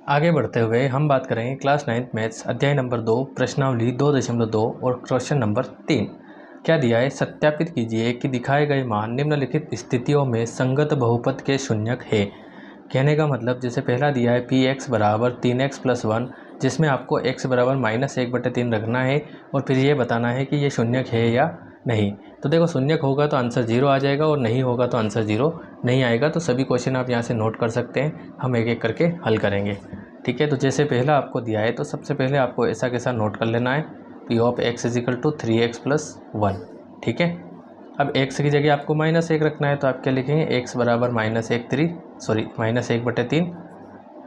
आगे बढ़ते हुए हम बात करेंगे क्लास 9th मैथ्स अध्याय नंबर 2 प्रश्नावली 2.2 और क्वेश्चन नंबर 3। क्या दिया है? सत्यापित कीजिए कि दिखाए गए मान निम्नलिखित स्थितियों में संगत बहुपद के शून्यक है। कहने का मतलब जैसे पहला दिया है पी एक्स बराबर 3x + 1, जिसमें आपको x बराबर -1/3 रखना है और फिर ये बताना है कि ये शून्यक है या नहीं। तो देखो, शून्यक होगा तो आंसर 0 आ जाएगा और नहीं होगा तो आंसर 0 नहीं आएगा। तो सभी क्वेश्चन आप यहाँ से नोट कर सकते हैं, हम एक एक करके हल करेंगे। ठीक है, तो जैसे पहला आपको दिया है तो सबसे पहले आपको ऐसा कैसा नोट कर लेना है, पी ऑफ x = 3x + 1। ठीक है, अब x की जगह आपको -1 रखना है तो आप क्या लिखेंगे, x बराबर -1/3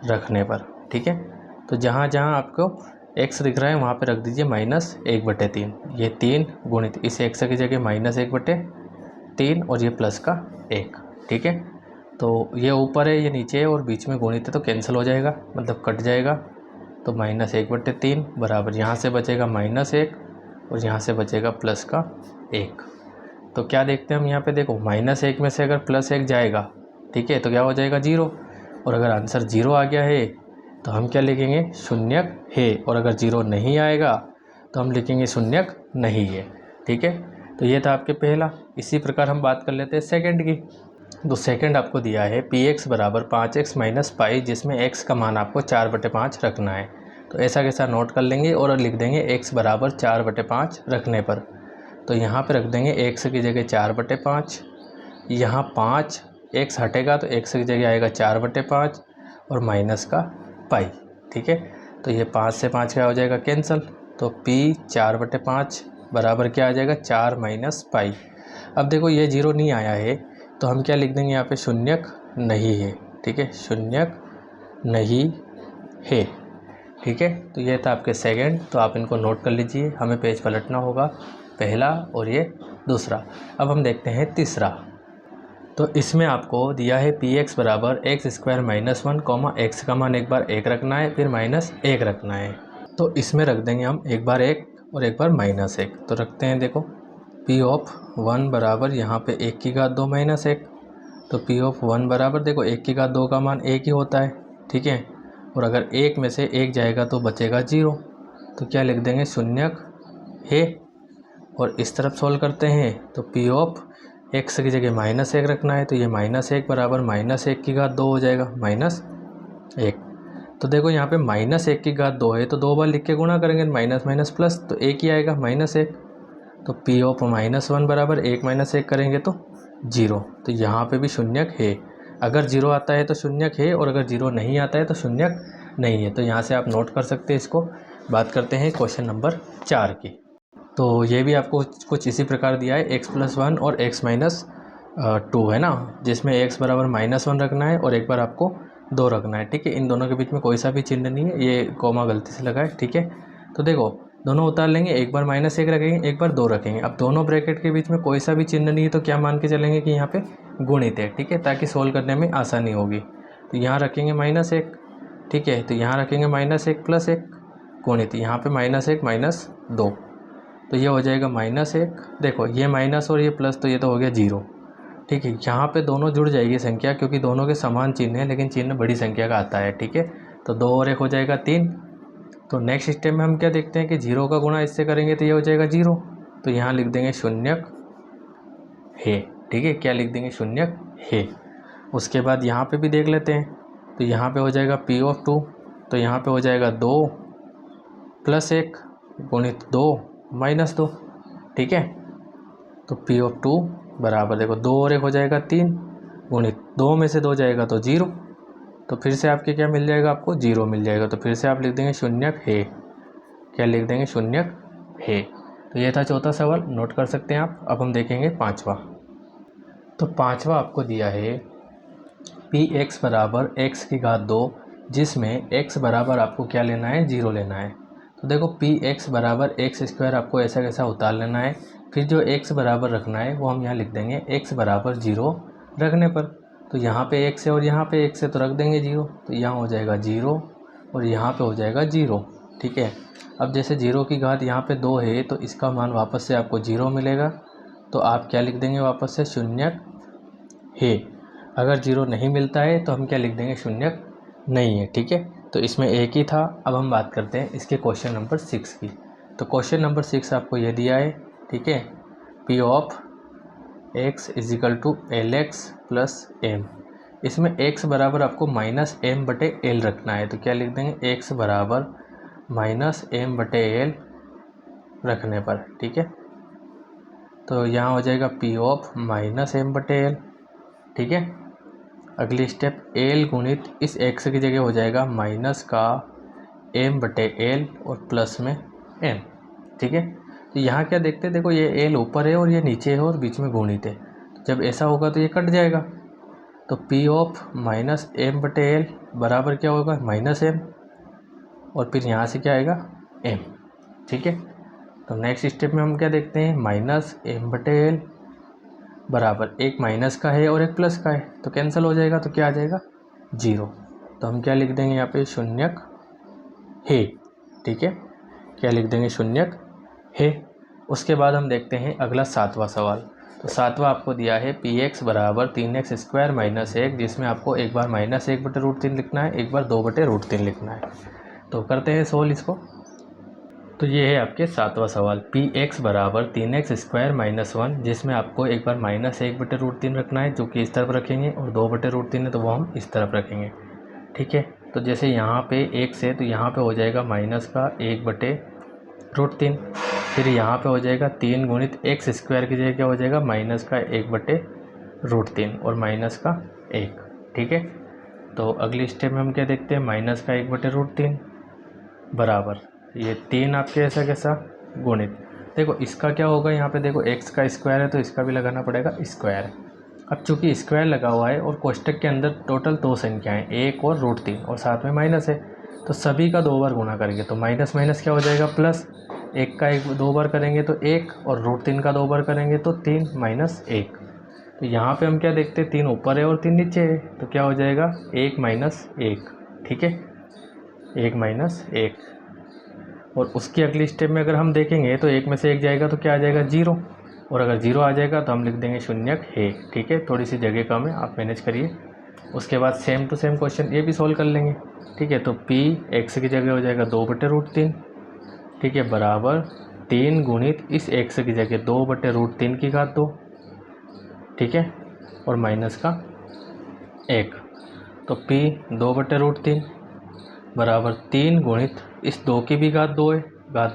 रखने पर। ठीक है, तो जहाँ जहाँ आपको x दिख रहा है वहाँ पे रख दीजिए -1/3। ये 3 गुणित इस x की जगह -1/3 और ये प्लस का 1। ठीक है, तो ये ऊपर है ये नीचे है और बीच में गुणित है तो कैंसिल हो जाएगा, मतलब कट जाएगा। तो -1/3 बराबर यहाँ से बचेगा -1 और यहाँ से बचेगा प्लस का 1। तो क्या देखते हैं हम यहाँ पे, देखो -1 में से अगर +1 जाएगा, ठीक है, तो क्या हो जाएगा 0। और अगर आंसर 0 आ गया है तो हम क्या लिखेंगे, शून्यक है। और अगर 0 नहीं आएगा तो हम लिखेंगे शून्यक नहीं है। ठीक है, तो ये था आपके पहला। इसी प्रकार हम बात कर लेते हैं सेकंड की। तो सेकंड आपको दिया है पी एक्स बराबर 5x - पाई, जिसमें x का मान आपको 4/5 रखना है। तो ऐसा कैसा नोट कर लेंगे और लिख देंगे x बराबर 4/5 रखने पर। तो यहाँ पे रख देंगे x की जगह 4/5, यहाँ 5 x हटेगा तो x की जगह आएगा 4/5 और माइनस का पाई। ठीक है, तो ये 5 से 5 क्या हो जाएगा, कैंसिल। तो p 4/5 बराबर क्या आ जाएगा, 4 - पाई। अब देखो ये 0 नहीं आया है तो हम क्या लिख देंगे यहाँ पे, शून्यक नहीं है। ठीक है, शून्यक नहीं है। ठीक है, तो ये था आपके सेकंड। तो आप इनको नोट कर लीजिए, हमें पेज पलटना होगा, पहला और ये दूसरा। अब हम देखते हैं तीसरा। तो इसमें आपको दिया है पी एक्स बराबर x² - 1, x का मान एक बार 1 रखना है फिर -1 रखना है। तो इसमें रख देंगे हम एक बार 1 और एक बार -1। तो रखते हैं, देखो पी ऑफ 1 बराबर यहाँ पे 1 की घात 2 - 1। तो पी ऑफ 1 बराबर, देखो 1 की घात 2 का मान 1 ही होता है। ठीक है, और अगर 1 में से 1 जाएगा तो बचेगा 0। तो क्या लिख देंगे, शून्यक है। और इस तरफ सोल्व करते हैं तो पी ऑफ x की जगह -1 रखना है। तो ये -1 बराबर -1 की घात 2 हो जाएगा, -1। तो देखो यहाँ पे -1 की घात 2 है तो 2 बार लिख के गुणा करेंगे, माइनस माइनस प्लस तो 1 ही आएगा, -1। तो पी ऑफ -1 बराबर 1 - 1 करेंगे तो 0। तो यहाँ पे भी शून्यक है। अगर 0 आता है तो शून्यक है और अगर 0 नहीं आता है तो शून्यक नहीं है। तो यहाँ से आप नोट कर सकते हैं इसको। बात करते हैं क्वेश्चन नंबर 4 की। तो ये भी आपको कुछ इसी प्रकार दिया है, x + 1 और x - 2 है ना, जिसमें x बराबर -1 रखना है और एक बार आपको 2 रखना है। ठीक है, इन दोनों के बीच में कोई सा भी चिन्ह नहीं है, ये कॉमा गलती से लगा है। ठीक है, तो देखो दोनों उतार लेंगे, एक बार -1 रखेंगे एक बार 2 रखेंगे। अब दोनों ब्रैकेट के बीच में कोई सा भी चिन्ह नहीं है तो क्या मान के चलेंगे कि यहाँ पे गुणित है। ठीक है, ताकि सोल्व करने में आसानी होगी। तो यहाँ रखेंगे -1। ठीक है, तो यहाँ रखेंगे -1 + 1 गुणित यहाँ पे -1 - 2। तो ये हो जाएगा -1। देखो ये माइनस और ये प्लस तो ये तो हो गया 0। ठीक है, यहाँ पे दोनों जुड़ जाएगी संख्या, क्योंकि दोनों के समान चिन्ह है लेकिन चिन्ह बड़ी संख्या का आता है। ठीक है, तो 2 और 1 हो जाएगा 3। तो नेक्स्ट स्टेप में हम क्या देखते हैं कि 0 का गुणा इससे करेंगे तो ये हो जाएगा 0। तो यहाँ लिख देंगे शून्यक है। ठीक है, क्या लिख देंगे, शून्यक है। उसके बाद यहाँ पे भी देख लेते हैं। तो यहाँ पे हो जाएगा पी ऑफ 2, तो यहाँ पे हो जाएगा 2 + 1 गुणित 2 - 2। ठीक है, तो पी ऑफ 2 बराबर, देखो 2 और 1 हो जाएगा 3 गुणित 2 में से 2 जाएगा तो 0। तो फिर से आपके क्या मिल जाएगा, आपको 0 मिल जाएगा। तो फिर से आप लिख देंगे शून्यक है। क्या लिख देंगे, शून्यक है। तो ये था चौथा सवाल, नोट कर सकते हैं आप। अब हम देखेंगे पांचवा। तो पांचवा आपको दिया है पी एक्स बराबर x की घात 2, जिसमें x बराबर आपको क्या लेना है, 0 लेना है। तो देखो पी एक्स बराबर x² आपको ऐसा कैसा उतार लेना है, फिर जो x बराबर रखना है वो हम यहाँ लिख देंगे x बराबर 0 रखने पर। तो यहाँ पे x है और यहाँ पे x है तो रख देंगे 0। तो यहाँ हो जाएगा 0 और यहाँ पे हो जाएगा 0। ठीक है, अब जैसे 0 की घात यहाँ पे 2 है तो इसका मान वापस से आपको 0 मिलेगा। तो आप क्या लिख देंगे, वापस से शून्यक है। अगर 0 नहीं मिलता है तो हम क्या लिख देंगे, शून्यक नहीं है। ठीक है, तो इसमें एक ही था। अब हम बात करते हैं इसके क्वेश्चन नंबर 6 की। तो क्वेश्चन नंबर 6 आपको ये दिया है, ठीक है, P of X is equal to L X plus M. इसमें x बराबर आपको माइनस एम बटे एल रखना है। तो क्या लिख देंगे, x बराबर माइनस एम बटे एल रखने पर, ठीक है। तो यहाँ हो जाएगा पी ऑफ माइनस एम बटे एल, ठीक है। अगली स्टेप एल गुणित इस x की जगह हो जाएगा माइनस का एम बटे एल और प्लस में एम, ठीक है। तो यहाँ क्या देखते हैं, देखो ये एल ऊपर है और ये नीचे है और बीच में गुणित है। जब ऐसा होगा तो ये कट जाएगा। तो पी ऑफ माइनस एम बटे एल बराबर क्या होगा, माइनस एम, और फिर यहाँ से क्या आएगा, एम, ठीक है। तो नेक्स्ट स्टेप में हम क्या देखते हैं, माइनस एम बटे एल बराबर एक माइनस का है और एक प्लस का है, तो कैंसिल हो जाएगा। तो क्या आ जाएगा, 0। तो हम क्या लिख देंगे यहाँ पे, शून्यक है, ठीक है। क्या लिख देंगे, शून्यक है। उसके बाद हम देखते हैं अगला 7वां सवाल। तो 7वां आपको दिया है पी एक्स बराबर 3x स्क्वायर माइनस 1, जिसमें आपको एक बार माइनस 1 बटे रूट 3 लिखना है, एक बार 2 बटे रूट 3 लिखना है। तो करते हैं सोल्व इसको। तो ये है आपके 7वां सवाल, पी एक्स बराबर 3x स्क्वायर माइनस 1, जिसमें आपको एक बार माइनस 1 बटे रूट 3 रखना है, जो कि इस तरफ रखेंगे, और 2 बटे रूट 3 है तो वो हम इस तरफ रखेंगे, ठीक है। तो जैसे यहाँ पे x है तो यहाँ पे हो जाएगा माइनस का 1 बटे रूट 3, फिर यहाँ पे हो जाएगा 3 गुणित एक्स स्क्वायर की जगह क्या हो जाएगा, माइनस का 1 बटे रूट 3 और माइनस का 1, ठीक है। तो अगली स्टेप में हम क्या देखते हैं, माइनस का 1 बटे रूट 3 बराबर ये 3 आपके ऐसा कैसा गुणित, देखो इसका क्या होगा, यहाँ पे देखो x का स्क्वायर है तो इसका भी लगाना पड़ेगा स्क्वायर। अब चूंकि स्क्वायर लगा हुआ है और कोष्टक के अंदर टोटल 2 संख्याएं, 1 और रूट 3, और साथ में माइनस है, तो सभी का 2 बार गुणा करेंगे तो माइनस माइनस क्या हो जाएगा, प्लस। 1 का 2 बार करेंगे तो 1, और रूट 3 का 2 बार करेंगे तो 3 माइनस 1। तो यहाँ पे हम क्या देखते हैं, 3 ऊपर है और 3 नीचे है, तो क्या हो जाएगा, 1 माइनस 1, ठीक है, 1 माइनस 1। और उसकी अगली स्टेप में अगर हम देखेंगे तो 1 में से 1 जाएगा तो क्या आ जाएगा, 0, और अगर 0 आ जाएगा तो हम लिख देंगे शून्यक है, ठीक है। थोड़ी सी जगह कम है, आप मैनेज करिए। उसके बाद सेम टू सेम क्वेश्चन ये भी सॉल्व कर लेंगे, ठीक है। तो पी एक्स की जगह हो जाएगा 2 बटे रूट 3, ठीक है, बराबर 3 गुणित इस एक्स की जगह 2 बटे रूट 3 की घात 2, ठीक है, और माइनस का 1। तो पी 2 बटे रूट 3 बराबर 3 गुणित इस 2 की भी घात 2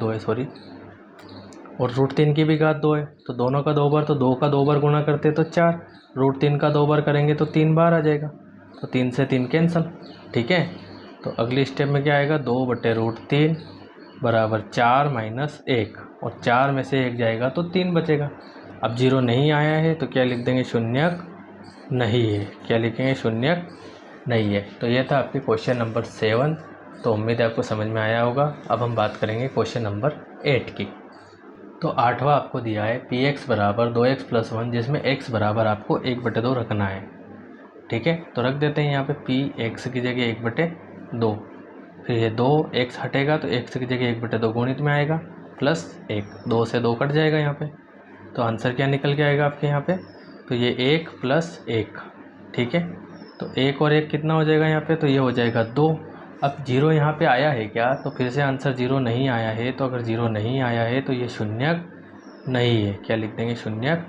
है सॉरी, और रूट 3 की भी घात 2 है, तो दोनों का 2 बार, तो 2 का 2 बार गुणा करते तो 4, रूट 3 का 2 बार करेंगे तो 3 बार आ जाएगा, तो 3 से 3 कैंसल, ठीक है। तो अगली स्टेप में क्या आएगा, 2 बटे रूट 3 बराबर 4 माइनस 1, और 4 में से 1 जाएगा तो 3 बचेगा। अब 0 नहीं आया है तो क्या लिख देंगे, शून्यक नहीं है, क्या लिखेंगे, शून्यक नहीं है। तो ये था आपके क्वेश्चन नंबर 7। तो उम्मीद है आपको समझ में आया होगा। अब हम बात करेंगे क्वेश्चन नंबर 8 की। तो 8वां आपको दिया है पी एक्स बराबर 2x प्लस 1, जिसमें x बराबर आपको 1 बटे 2 रखना है, ठीक है। तो रख देते हैं यहाँ पे पी एक्स की जगह 1 बटे 2, फिर ये 2x हटेगा तो x की जगह 1 बटे 2 गुणित में आएगा, प्लस 1, 2 से 2 कट जाएगा यहाँ पे, तो आंसर क्या निकल के आएगा आपके यहाँ पे, तो ये 1 प्लस 1, ठीक है। तो 1 और 1 कितना हो जाएगा यहाँ पे, तो ये हो जाएगा 2। अब 0 यहाँ पे आया है क्या, तो फिर से आंसर 0 नहीं आया है, तो अगर 0 नहीं आया है तो ये शून्यक नहीं है, क्या लिख देंगे, शून्यक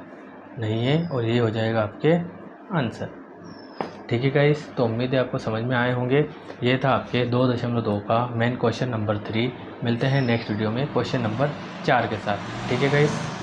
नहीं है, और ये हो जाएगा आपके आंसर, ठीक है गाइस। तो उम्मीद है आपको समझ में आए होंगे। ये था आपके 2.2 का मेन क्वेश्चन नंबर 3। मिलते हैं नेक्स्ट वीडियो में क्वेश्चन नंबर 4 के साथ, ठीक है गाइस।